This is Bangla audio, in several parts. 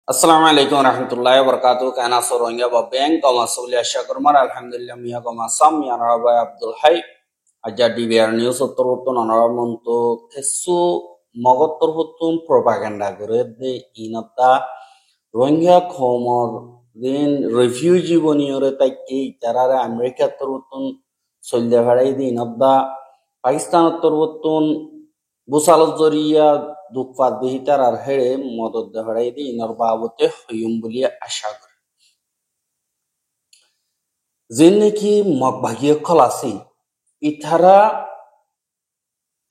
Assalamu alaikum warahmatullahi wabarakatuh. Kana soronga ba bank kama suli ashakurmar alhamdulillah miya kama sam ya naraba Abdul Hay aja DBR news uturutun anaramuntu kesu mogoturhutun propaganda gore de inata Rohingya khomor din refugee boniore takke tarara America turutun solde bharai din abda Pakistan turutun busal জরিয়া দুঃখপাত বিহিতার আর হেড়ে মদত দেহড়াই দি ইনর বাবতে হইম বলিয়া আশা করে যে নাকি মগভাগীয় খলাসি ইথারা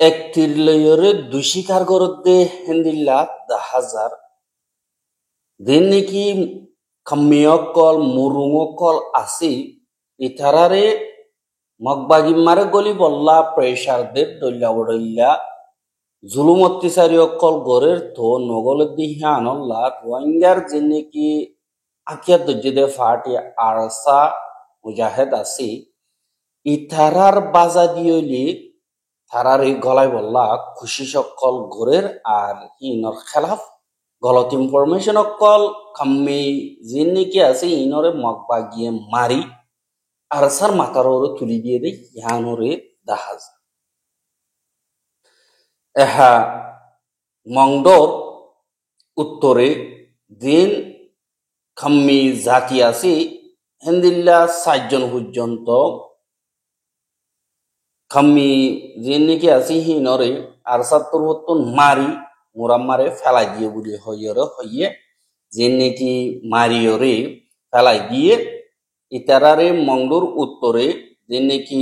এক তিরলয়রে দুশিকার গরদে হেন্দিল্লা 10,000 দিন নাকি খাম্মিয়কল মুরুঙকল আসি ইথারারে মগবাগি মারে গলি বল্লা প্রেসার দে দল্লা বড়ইলা জুলুম অত্যাচারী অকল গড়ের তো নগলের দিহা আনল্লা রোহিঙ্গার যে নাকি আকিয়া দজ্জিদে ফাটি আরসা মুজাহেদ আছি ইথারার বাজা দিয়লি তারার এই গলায় বললা খুশি সকল গড়ের আর ইনর খেলাফ গলত ইনফরমেশন অকল খাম্মি যে নাকি আছে ইনরে মগবা গিয়ে মারি আরসার মাথার ওরে তুলি দিয়ে দেয় ইহানরে দাহাজ এহা মংডর উত্তরে দিন খাম্মি জাতি আছে হেন্দিল্লা 7 জন পর্যন্ত খাম্মি যে নাকি আছে হিনরে আর 70 মারি মোরাম্মারে ফেলাই দিয়ে বলে হইয়ে যে নাকি মারিওরে ফেলাই দিয়ে ইতারারে মংডর উত্তরে যে নাকি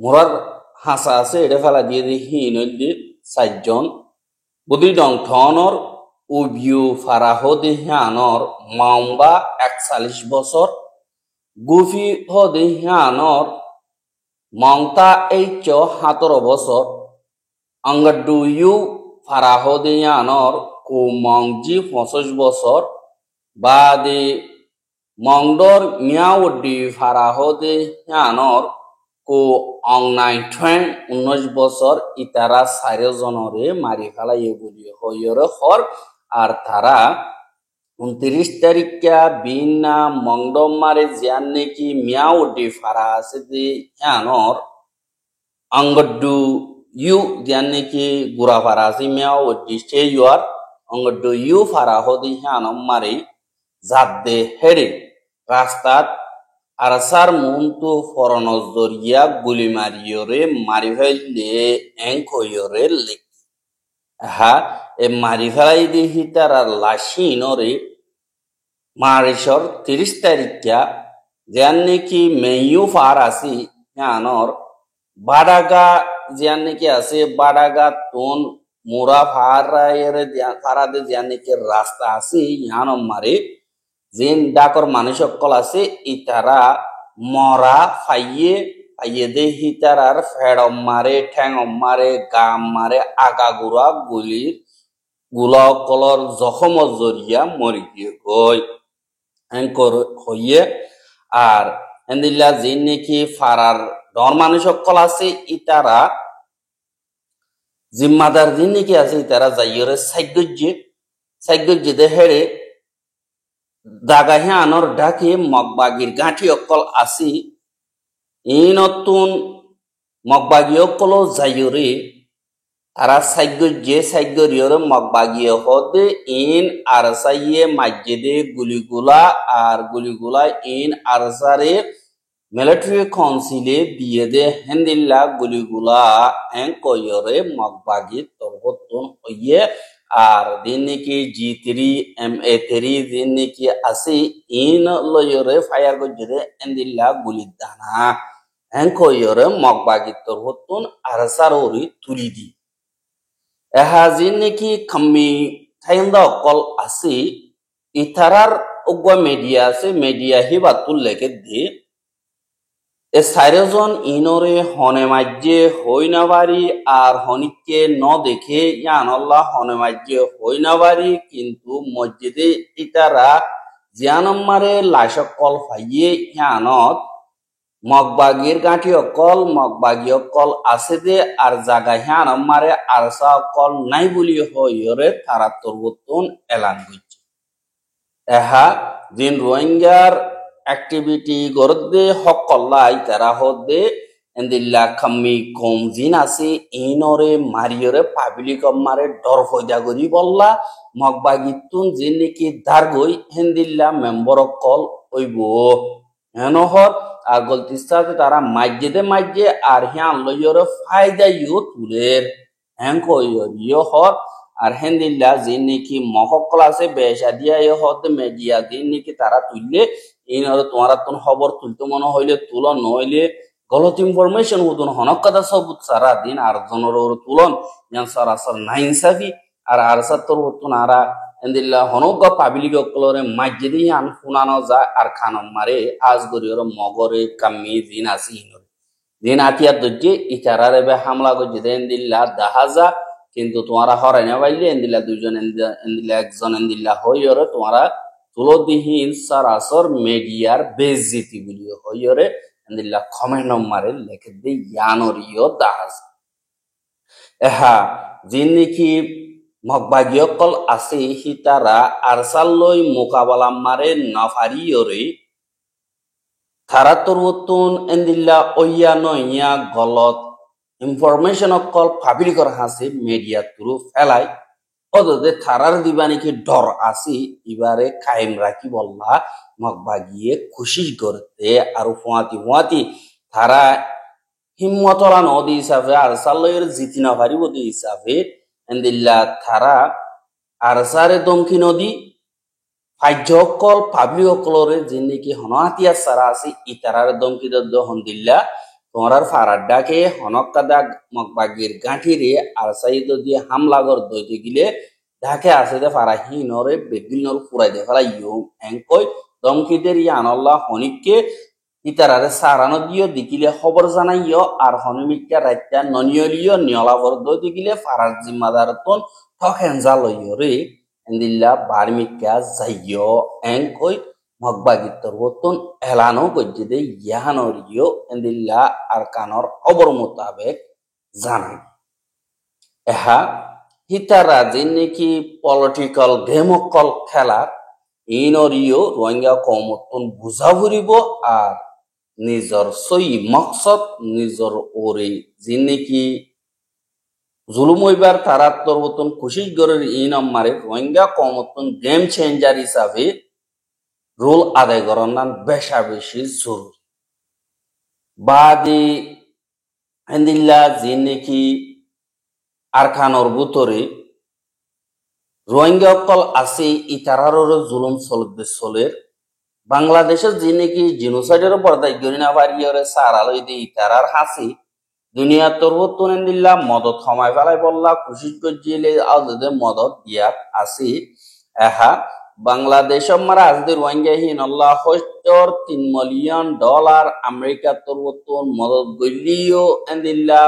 মোরার হাসা আছে এটা ফেলা দিয়ে দেখি ইনদি 7 জন বুদি ডং থনর উবিউ ফারাহ দেহানর মাওবা 41 বছর গুফি হ দেহানর মংতা এইচ 17 বছর অঙ্গডু ইউ ফারাহ দেহানর কো মংজি 25 বছর বাদে মংডর মিয়াউডি ফারাহ দেহানর কো অংনাই ঠেং 19 বছর ইতারা 4 জনরে মারি ফেলাই বলি হইরে হর আর তারা 29 তারিখা বিনা মংডম মারে জিয়ান নাকি মিয়াউডি ফারা আছে দি ইয়ানর অঙ্গডু ইউ জিয়ান নাকি গুড়া ফারা আছে মিয়াউডি সে ইউর অঙ্গডু ইউ ফারা হদি ইয়ানম মারি জাত দে হেড়ে রাস্তাত আরসার মুন্তু ফরনজ জরিয়া গুলি মারিয়রে মারি ফেললে এঙ্ক হইরে লেখি হা এ মারি ফেলাই দিহি তারা লাশি নরে মারিসর 30 তারিখা যেন নাকি মেয়ু ফার আসি ইয়ানর বাডাগা যেন নাকি আছে বাডাগা তোন মুরা ফারায়ের ফারাদে যেন নাকি রাস্তা আছে ইয়ানম মারে যেন ডাকর মানুষ সকল আছে ইতারা মরা ফাইয়ে দেহি তারার ফেড়ম মারে ঠ্যাঙম মারে গাম মারে আগা গুড়া গুলির গুলা কলর জখম জরিয়া মরি গিয়ে গই এঙ্কর হইয়ে আর এন্দিল্লা যে নাকি ফারার ডর মানুষ সকল আছে ইতারা জিম্মাদার যে নাকি আছে ইতারা যাইয়রে সাইগজ্জে দে হেড়ে দাগাহে আনর ডাকে মগবাগির গাঁঠি অকল আসি ই নতুন মগবাগি অকল যাইয়রে তারা সাইগরিয়রে মগবাগিয়ে হদে ইন আরসাইয়ে মাজ্জেদে গুলিগুলা আর গুলিগুলা ইন আরসারে মিলিটারি কাউন্সিলে দিয়ে দে হেন্দিল্লা গুলিগুলা এন কয়রে মগবাগি তরহতন হইয়ে আর দিন নাকি G3 MA3 দিন নাকি আছে ইন লয়রে ফায়ার গজরে এন্দিল্লা গুলি দানা এন কয়রে মগবাগি তরহতন আরসাররি তুলি দি এহা জিন নাকি খাম্মি থাইন্দা অকল আছে ইথারার অগা মিডিয়া আছে মিডিয়া হিবাতুল লেকে দে এ 4 জন ইনরে হনে মাজ্জে হই না বাড়ি আর হনিকে ন দেখে ইয়ানল্লাহ হনে মাজ্জে হই না বাড়ি কিন্তু মসজিদে ইতারা জিয়ানম্মারে লাশকল ফাইয়ে ইয়ানত মগবাগির গাঁঠি অকল মগবাগি অকল আছে দে আর জাগা ইয়ানম্মারে আরসা অকল নাই বলি হইরে তারা তরবতন এলান করছে এহা জিন রোহিঙ্গার অ্যাক্টিভিটি গরদে হকল্লাই তারা হদে এন্দিল্লা খাম্মি কম জিন আছে ইনরে মারিয়রে পাবলিক মারে ডর ফয়দা করি বললা মগবাগিতুন জিন নাকি দারগই হেন্দিল্লা মেম্বর কল ওইব হেনহর আর গলতিস্তাতে তারা মাজ্জে আর হিয়ান লইয়রে ফায়দা ইউ তুলের হ্যাং কইয় হর আর হেন্দিল্লা যে নাকি মহকল আছে বেশা দিয়া হদ মেজিয়া দিন নাকি তারা তুললে এই তোমারা তোন খবর তুলতে মনে হইলে তুলন নইলে গলত ইনফরমেশন হুদুন হনক কথা সবুত সারা দিন আর জনর তুলন ইয়ান সরাসর নাইনসাফি আর সাত্তর হতুন আরা হেন্দিল্লা হনক পাবলিক অকলরে মাজ্জেদি আন ফুনানো যায় আর খানম মারে আজ গরিয়র মগরে কাম্মি দিন আসি হিনরে দিন আতিয়া দজ্জে ইতারারে বে হামলা গজ্জে হেন্দিল্লা দাহাজা কিন্তু তোমারা হরাই না পাইলে এন্দিলা দুইজন এন্দিলা একজন এন্দিল্লা হইরে তোমারা তুলদিহীন সরাসর মিডিয়ার বেজিতি বলি হইরে এন্দিল্লা কমেন্ট মারে লেখে দে ইয়ানরিও দাহাজ এহা যিন নাকি মগবাগিয়কল আছে হিতারা আরসালই মোকাবেলা মারে নফারিয়রে তারা তরুতুন এন্দিল্লা ওইয়া নইয়া গলত ইনফরমেশন অকল পাবলিকর হাসি মিডিয়া থ্রু ফেলাই অদে থারার দিবা নাকি ডর আসি এবারে কায়েম রাখি বললা মগবাগিয়ে খুশি করতে আর ফুয়াতি তারা হিম্মতলা নদী হিসাবে আরসালের জিতি না পারিব হিসাবে এন্দিল্লা তারা আরসারে দমকি নদী ফাইজকল পাবলিক অকলরে যে নাকি হনহাতিয়া সারা আছে ইতারার দমকি হন্দিল্লা তোমরার ফারাড্ডাকে হনকাদা মগবাগির গাঁঠিরে আর সাইদ দিয়ে হামলাগর দইতে গিলে ঢাকে আছে যে ফারা হিনরে বেগিলনর ফুরাই দে ফেলা ইয়ং এঙ্কই দমকিদের ইয়ানল্লাহ হনিককে ইতারারে সারানো দিও দিকিলে খবর জানাইও আর হনুমিকা রাত্যা ননিয়লিও নিয়লাবর দইতে গিলে ফারার জিম্মাদার তন ঠকেন জালইও রে এন্দিল্লা বার্মিকা যাইও এঙ্কই মগবাগিত্তর বতন এলানো গজ্জে ইয়াহানরিও এন্দিল্লা আর কানর খবর মোতাবেক জানাই এহা হিতারা যে নাকি পলিটিক্যাল গেমকল খেলা ইনরিও রোহিঙ্গা কমতন বুঝা ভরিব আর নিজর সই মকসদ নিজর ওরে যে নাকি জুলুম হইবার তারার তরবতন খুশি গরের ইনম মারে রোহিঙ্গা কমতন গেম চেঞ্জার হিসাবে রোল আদায় করার নাম বেশা বেশি জরুরি বাদি হেন্দিল্লা যে নাকি আরখানোর ভিতরে রোহিঙ্গা অকল আছে ইতারার জুলুম চলের বাংলাদেশের যে নাকি জিনোসাইডের পর্দায় গরিনা বাড়িয়ে সারালই দিয়ে ইতারার হাসি দুনিয়া তরবতন হেন্দিল্লা মদত সময় ফেলাই বললা খুশি গজিলে আদে মদত দিয়াত আছে এহা বাংলাদেশ মারা আজকে রোহিঙ্গাহীন আল্লাহ হস্তর $3 মিলিয়ন আমেরিকা তরবতন মদত গলিও এন্দিল্লা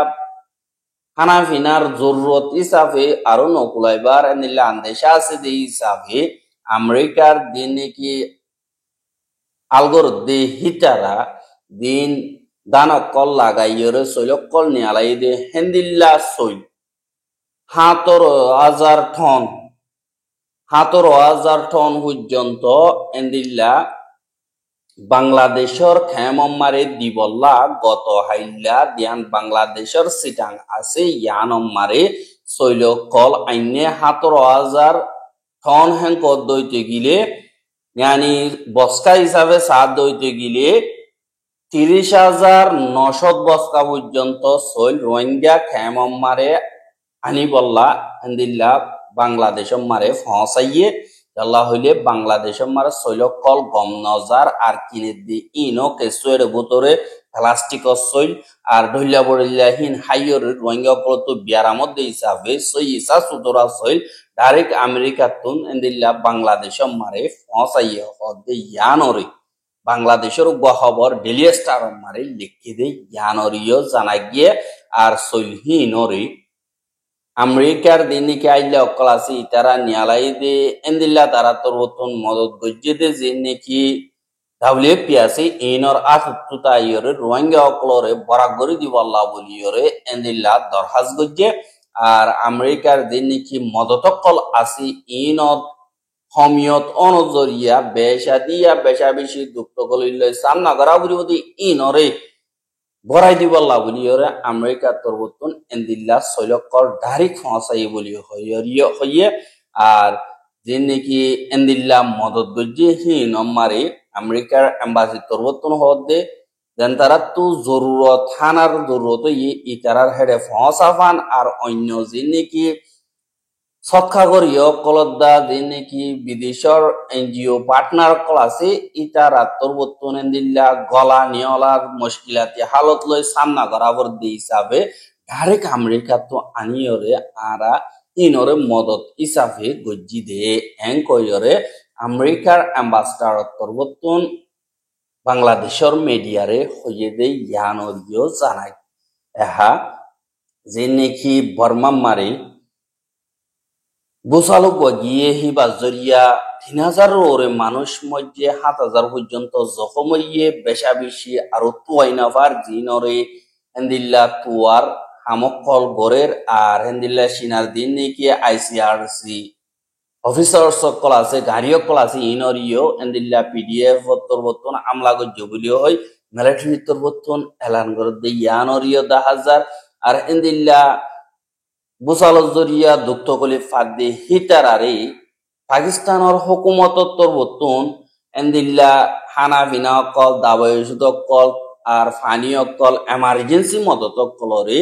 হানাফিনার জরুরত হিসাবে আরো নকুলাইবার এন্দিল্লা আন্দেশা আছে যে হিসাবে আমেরিকার দিন নাকি আলগর দে হিটারা দিন দানকল লাগাইয়রে শৈলকল নিয়ালাই দে হেন্দিল্লা সই 17,000 টন পর্যন্ত এন্দিল্লা বাংলাদেশের খেমমারে দিবল্লা গত হাইল্লা দিয়ান বাংলাদেশের সিটাং আছে ইয়ানমারে শৈলকল আইনে 17,000 টন হ্যাঙ্ক দইতে গিলে यानी বস্কা হিসাবে সাত দইতে গিলে 30,900 বস্কা পর্যন্ত সৈল রোহিঙ্গা খেমমারে আনি বললা এন্দিল্লা বাংলাদেশ মারে ফসাইয়ে আল্লাহ হইলে বাংলাদেশ মারে শৈলকল গম নজার আর কিনে দি ইনো কেসুয়ের ভিতরে প্লাস্টিকর সৈল আর ঢইলা বড়িলাহীন হাইয়র রোহিঙ্গা পরত বিয়ারার মধ্যে হিসাবে সই ইসা সুতরা সৈল ডাইরেক্ট আমেরিকা তুন এন্দিল্লা বাংলাদেশ মারে ফসাইয়ে হদে ইয়ানরে বাংলাদেশের খবর ডেলি স্টার মারে লিখে দে ইয়ানরিও জানা গিয়ে আর সৈলহীনরে আমেরিকার দিনকে আইলে অকল আছে ইতারা নিয়ালাই দে এন্দিল্লা তারা তোর হতন মদত গজ্জে দে যে নাকি WFP আছে ইনর আতুতা ইয়রে রোহিঙ্গা অকলরে বরাগরি দিবাল্লা বলিয়রে এন্দিল্লা দরহাজ গজ্জে আর আমেরিকার দিন নাকি মদত অকল আছে ইনত হমিয়ত অনজরিয়া বেশা দিয়া বেশা বেশি দুঃখ কলিলে সামনা করা বুড়ি ইনরে বড়াই দিবল্লা বলি ওরে আমেরিকা তরবতন এন্দিল্লা শৈলকর ডাইরেক্ট ফসাই বলি হইয়ে আর যে নাকি এন্দিল্লা মদত গজ্জে হিন মারে আমেরিকার এম্বাসি তরবতন হদে দেন তারা তো জরুরত থানার জরুরত ইতারার হেডে ফসাফান আর অন্য যে নাকি সৎকাগরীয় কলদ্দা যে নাকি বিদেশর এনজিও পার্টনার কল আছে ইতারা তরবতন দিল্লা গলা নিয়লার মুশকিলাতি হালত লই সামনা করাবর দি হিসাবে ডাইরেক্ট আমেরিকা তো আনিয়রে আরা ইনরে মদত হিসাবে গজ্জি দে এং কইরে আমেরিকার অ্যাম্বাসডার তরবতন বাংলাদেশের মিডিয়ারে হইয়ে দে ইয়ানরিও জানাই এহা যে নাকি বর্মা মারি বুসালো গিয়ে হিবা জরিয়া ৩,০০০ ওরে মানুষ মধ্যে ৭,০০০ পর্যন্ত জখম হইয়ে বেশা বেশি আরো তুয়াইনাফার জিনরে হেন্দিল্লা তুয়ার হামকল গড়ের আর হেন্দিল্লা সিনার দিন নাকি ICRC অফিসার সকল আছে গাড়ি সকল আছে ইনরিও হেন্দিল্লা PDF তরবতন আমলা গজ্জ বলিও হয় মিলিটারি তরবতন এলান করে দে ইয়ানরিও ১০,০০০ আর হেন্দিল্লা বুসালত জরিয়া দুঃখ কলি ফাঁক দিয়ে হিটারারে পাকিস্তানের হুকুমত তরবতন এন্দিল্লা হানা ভিনা অকল দাবয়সুদ অকল আর ফানি অকল এমার্জেন্সি মদত অকলরে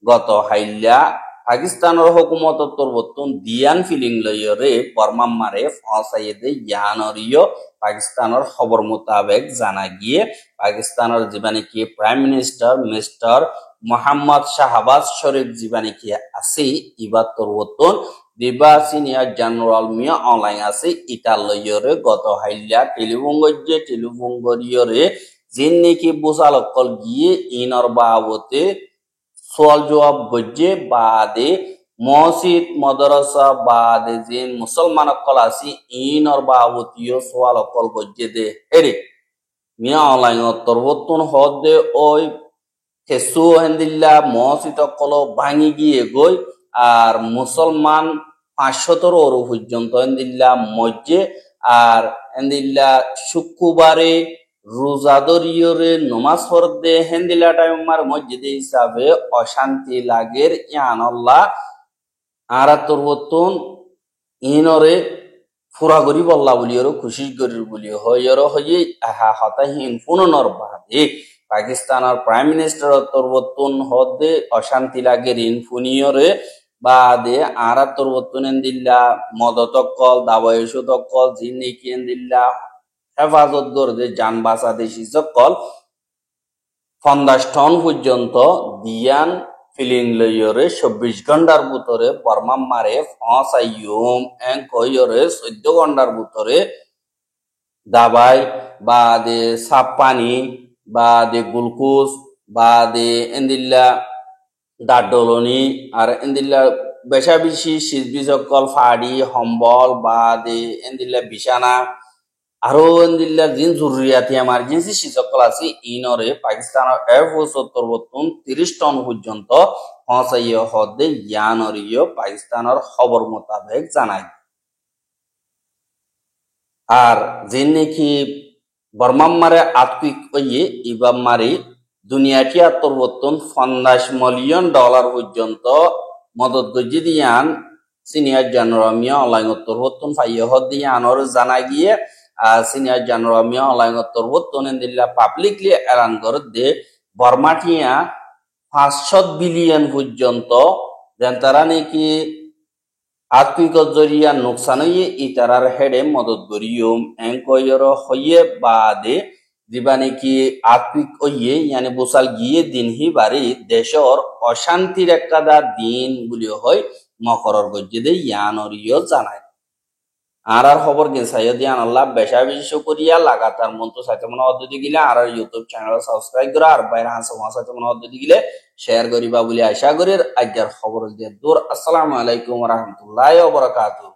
গত হাইল্লা পাকিস্তানের হুকুমত তরবতন দিয়ান ফিলিং লইরে বর্মা মারে ফসাইয়ে দে ইয়ানরিও পাকিস্তানের খবর মোতাবেক জানা গিয়ে পাকিস্তানের জীবানি কি prime minister mister Mohammad Shahbaz Sharif জীবানি কি আছে ইবার তরবতন দিবা সিনিয়র জেনারেল মিয়া অনলাইন আছে ইটা লইরে গত হাইল্লা টেলিফোঙ্গরিয়রে জিন নাকি বুসালকল গিয়ে ইনর বাবতে সোয়াল জবাব গজ্জে বাদে মসজিদ মাদ্রাসা বাদে জিন মুসলমান অকল আছে ইনর বাবতীয় সোয়াল অকল গজ্জে দে হেরে মিয়া অনলাইন তরবতন হদে ওই খেসু হেন্দিল্লা মসজিদ অকল ভাঙি গিয়ে গই আর মুসলমান ৫০০ ওর পর্যন্ত হেন্দিল্লা মজ্জে আর হেন্দিল্লা শুক্রবারে রোজাদরিয়রে নমাজ পড়তে হেন্দিল্লা টাইমার মসজিদে হিসাবে অশান্তি লাগের ইয়ানল্লাহ আরা তরবতন ইনরে ফুরাগরি বল্লা বলিও খুশি গরির বলি হইর হইয়ে আহা হতাহীন পুনর বাদে পাকিস্তানের প্রাইম মিনিস্টার তরবতন হদে অশান্তি লাগের ইনফুনিয়রে বাদে আরা তরবতন দিল্লা মদত কল দাবয়সুদ কল জিনিকি দিল্লা হেফাজত গর্দে যান বাসা দেশি সকল ৫০ টন পর্যন্ত দিয়ান ফিলিং লইরে ২৪ ঘন্টার ভিতরে বর্মা মারে ফসাইয়ুম এং কইরে ১৪ ঘন্টার ভিতরে দাবাই বাদে সাপ পানি বাদে গ্লুকোজ বাদে এন্দিল্লা দাডলনি আর এন্দিল্লা বেশা বেশি শীত সকল ফাড়ি হম্বল বাদে এন্দিল্লা বিছানা আরো এন্দিল্লা জিন জরুরিয়াতি এমার্জেন্সি সকল আছে ইনরে পাকিস্তানের এয়ারফোর্স তরবতন ৩০ টন পর্যন্ত পৌঁছাইয়ে হদে ইয়ানরিও পাকিস্তানের খবর মোতাবেক জানায় আর যে নাকি বর্মাম্মারে আত্মিক হইয়ে ইবাম্মারি দুনিয়াটিয়া তরবতন $৫০ মিলিয়ন পর্যন্ত মদত গজি দিয়ান সিনিয়র জেনারেল মিয়া অনলাইন তরবতন ফাইয়ে হদিয়ানর জানা গিয়ে সিনিয়র জেনারেল মিয়া অনলাইন তরবতন দিল্লা পাবলিকলি এলান করে দে বর্মাটিয়া ৫০০ বিলিয়ন পর্যন্ত যেন তারা নাকি আত্মিক জরিয়া নোকসান হইয়ে ইতারার হেডে মদত করিয়ম এঙ্কয়র হইয়ে বাদে দিবা নাকি আত্মিক হইয়ে ইয়ানি বুসাল গিয়ে দিন হি বাড়ি দেশর অশান্তির একটা দিন বলি হয় মকরর গজ্জে দে ইয়ানরিও জানায় আর খবর গেন সাইয়দ ইয়ান আল্লাহ বেশা বেশি করিয়া লাগাতার মন্ত্র সাথে মনে অদ্যতি গিলে আর ইউটিউব চ্যানেল সাবস্ক্রাইব করা আর বাইরে হাসা সাথে মনে অদ্যতি গিলে শেয়ার করিবা বলে আশা করি আজকের খবর দিয়ে দূর। আসসালামু আলাইকুম ওয়া রাহমাতুল্লাহি ওয়া বারাকাতুহু।